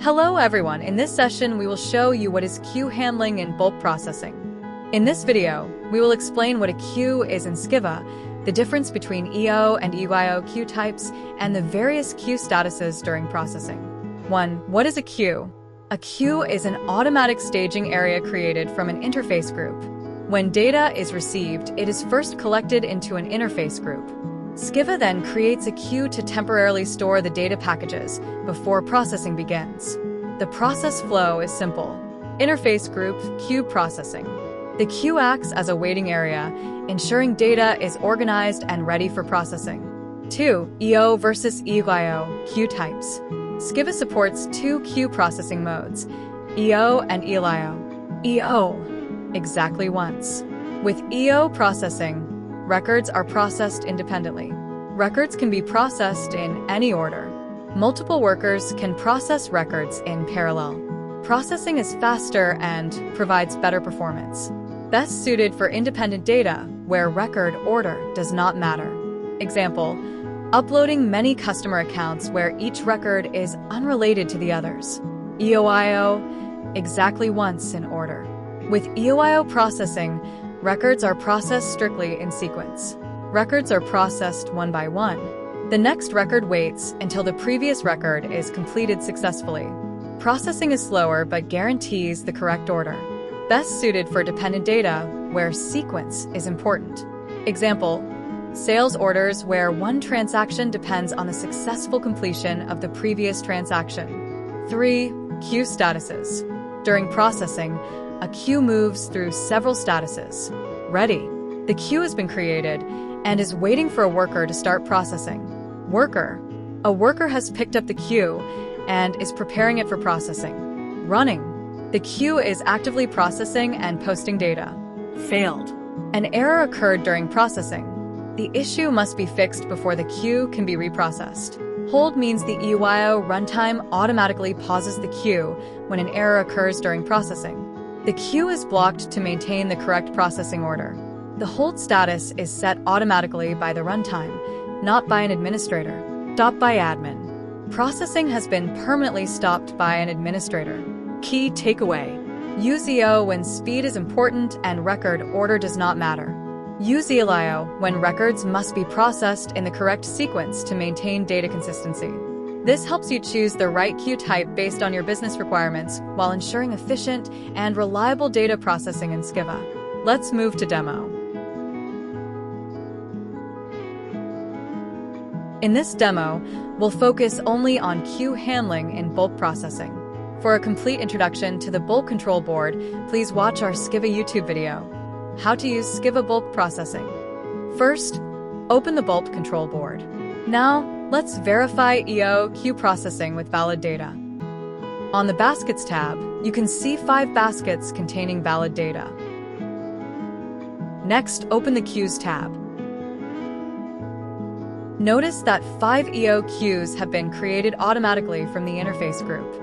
Hello everyone, in this session we will show you what is queue handling in bulk processing. In this video, we will explain what a queue is in SKYVVA, the difference between EO and EOIO queue types, and the various queue statuses during processing. 1. What is a queue? A queue is an automatic staging area created from an interface group. When data is received, it is first collected into an interface group. SKYVVA then creates a queue to temporarily store the data packages before processing begins. The process flow is simple. Interface group queue processing. The queue acts as a waiting area, ensuring data is organized and ready for processing. 2. EO versus EOIO queue types. SKYVVA supports two queue processing modes, EO and EOIO. EO, exactly once. With EO processing, records are processed independently. Records can be processed in any order. Multiple workers can process records in parallel. Processing is faster and provides better performance. Best suited for independent data, where record order does not matter. Example, uploading many customer accounts where each record is unrelated to the others. EOIO, exactly once in order. With EOIO processing, records are processed strictly in sequence. Records are processed one by one. The next record waits until the previous record is completed successfully. Processing is slower but guarantees the correct order. Best suited for dependent data, where sequence is important. Example, sales orders where one transaction depends on the successful completion of the previous transaction. 3. Queue statuses. During processing, a queue moves through several statuses. Ready. The queue has been created and is waiting for a worker to start processing. Worker. A worker has picked up the queue and is preparing it for processing. Running. The queue is actively processing and posting data. Failed. An error occurred during processing. The issue must be fixed before the queue can be reprocessed. Hold means the EOIO runtime automatically pauses the queue when an error occurs during processing. The queue is blocked to maintain the correct processing order. The hold status is set automatically by the runtime, not by an administrator. Stopped by admin. Processing has been permanently stopped by an administrator. Key takeaway. Use EO when speed is important and record order does not matter. Use EOIO when records must be processed in the correct sequence to maintain data consistency. This helps you choose the right queue type based on your business requirements while ensuring efficient and reliable data processing in SKYVVA. Let's move to demo. In this demo, we'll focus only on queue handling in bulk processing. For a complete introduction to the bulk control board, please watch our SKYVVA YouTube video, How to use SKYVVA bulk processing. First, open the bulk control board. Now, let's verify EO queue processing with valid data. On the Baskets tab, you can see 5 baskets containing valid data. Next, open the Queues tab. Notice that 5 EO queues have been created automatically from the interface group.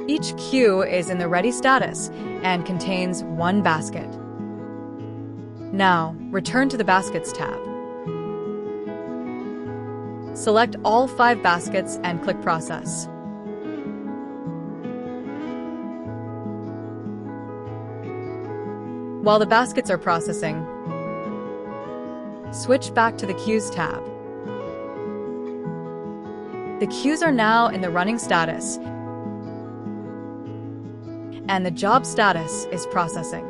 Each queue is in the ready status and contains 1 basket. Now, return to the Baskets tab. Select all 5 baskets and click Process. While the baskets are processing, switch back to the Queues tab. The queues are now in the running status, and the job status is processing.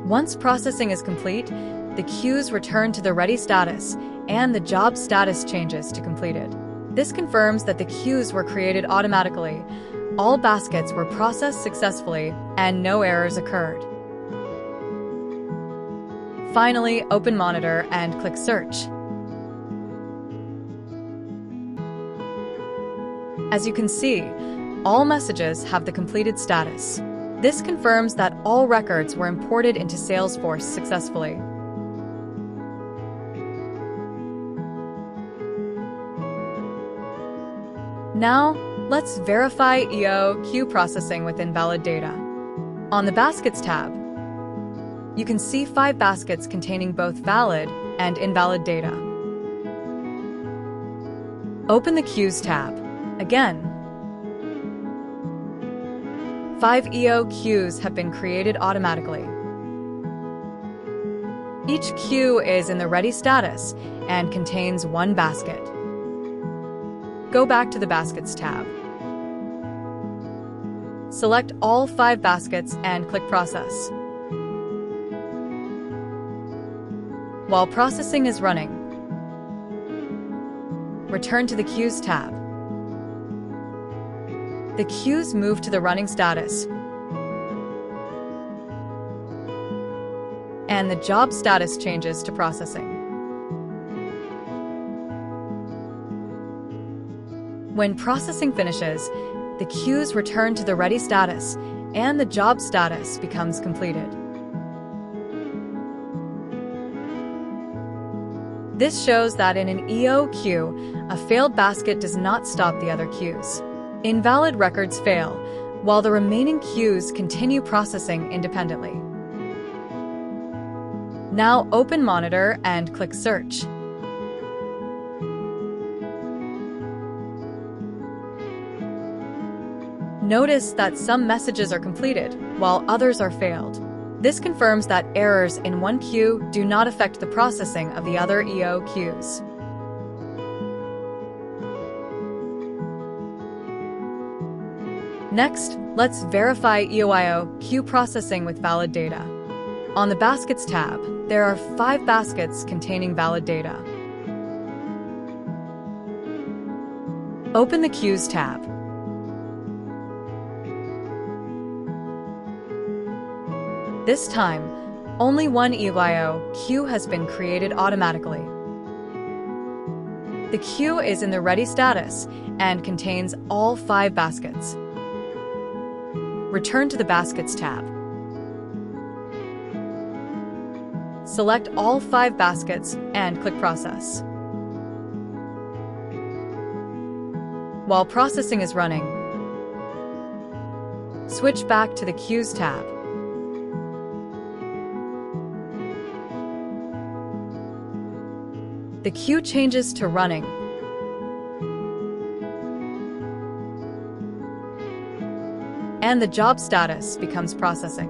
Once processing is complete, the queues return to the ready status and the job status changes to completed. This confirms that the queues were created automatically, all baskets were processed successfully, and no errors occurred. Finally, open Monitor and click Search. As you can see, all messages have the completed status. This confirms that all records were imported into Salesforce successfully. Now, let's verify EO queue processing with invalid data. On the Baskets tab, you can see 5 baskets containing both valid and invalid data. Open the Queues tab. Again, 5 EO queues have been created automatically. Each queue is in the ready status and contains 1 basket. Go back to the Baskets tab. Select all 5 baskets and click Process. While processing is running, return to the Queues tab. The queues move to the running status, and the job status changes to processing. When processing finishes, the queues return to the ready status, and the job status becomes completed. This shows that in an EO queue, a failed basket does not stop the other queues. Invalid records fail, while the remaining queues continue processing independently. Now open Monitor and click Search. Notice that some messages are completed, while others are failed. This confirms that errors in one queue do not affect the processing of the other EO queues. Next, let's verify EOIO queue processing with valid data. On the Baskets tab, there are 5 baskets containing valid data. Open the Queues tab. This time, only 1 EOIO queue has been created automatically. The queue is in the ready status and contains all 5 baskets. Return to the Baskets tab. Select all 5 baskets and click Process. While processing is running, switch back to the Queues tab. The queue changes to running, and the job status becomes processing.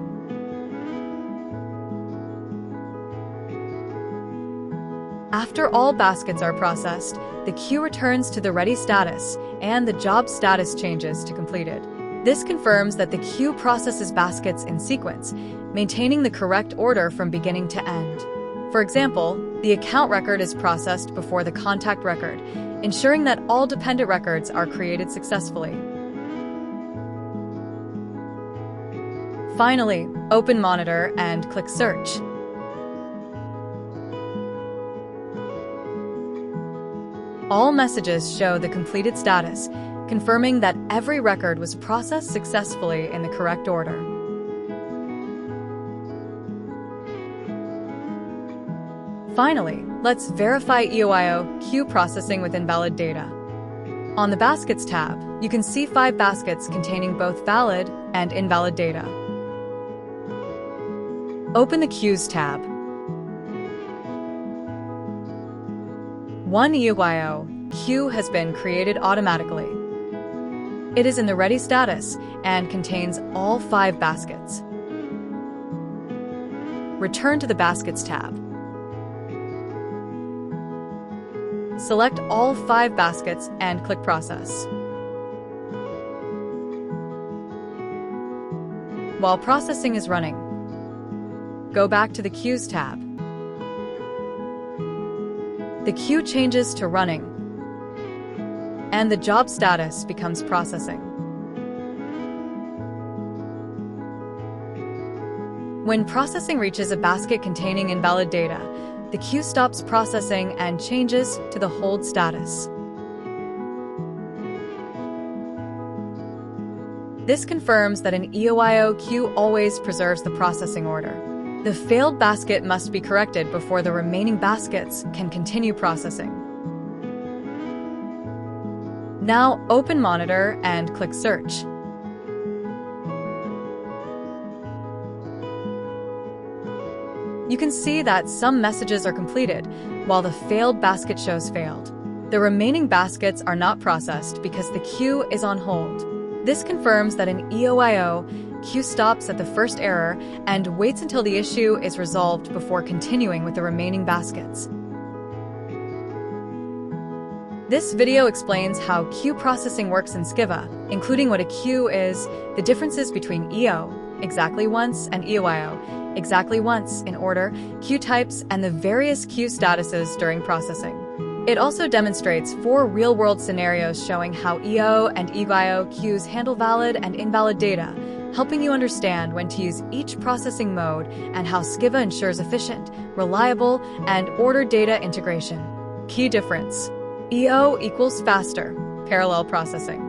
After all baskets are processed, the queue returns to the ready status, and the job status changes to completed. This confirms that the queue processes baskets in sequence, maintaining the correct order from beginning to end. For example, the account record is processed before the contact record, ensuring that all dependent records are created successfully. Finally, open Monitor and click Search. All messages show the completed status, confirming that every record was processed successfully in the correct order. Finally, let's verify EOIO queue processing with invalid data. On the Baskets tab, you can see 5 baskets containing both valid and invalid data. Open the Queues tab. 1 EOIO queue has been created automatically. It is in the ready status and contains all 5 baskets. Return to the Baskets tab. Select all 5 baskets and click Process. While processing is running, go back to the Queues tab. The queue changes to running, and the job status becomes processing. When processing reaches a basket containing invalid data, the queue stops processing and changes to the hold status. This confirms that an EOIO queue always preserves the processing order. The failed basket must be corrected before the remaining baskets can continue processing. Now open Monitor and click Search. You can see that some messages are completed, while the failed basket shows failed. The remaining baskets are not processed because the queue is on hold. This confirms that in EOIO, queue stops at the first error and waits until the issue is resolved before continuing with the remaining baskets. This video explains how queue processing works in SKYVVA, including what a queue is, the differences between EO, exactly once, and EOIO, exactly once, in order, queue types, and the various queue statuses during processing. It also demonstrates 4 real-world scenarios showing how EO and EOIO queues handle valid and invalid data, helping you understand when to use each processing mode and how SKYVVA ensures efficient, reliable, and ordered data integration. Key difference: EO equals faster, parallel processing.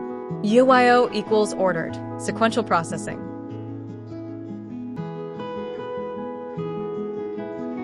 EOIO equals ordered, sequential processing.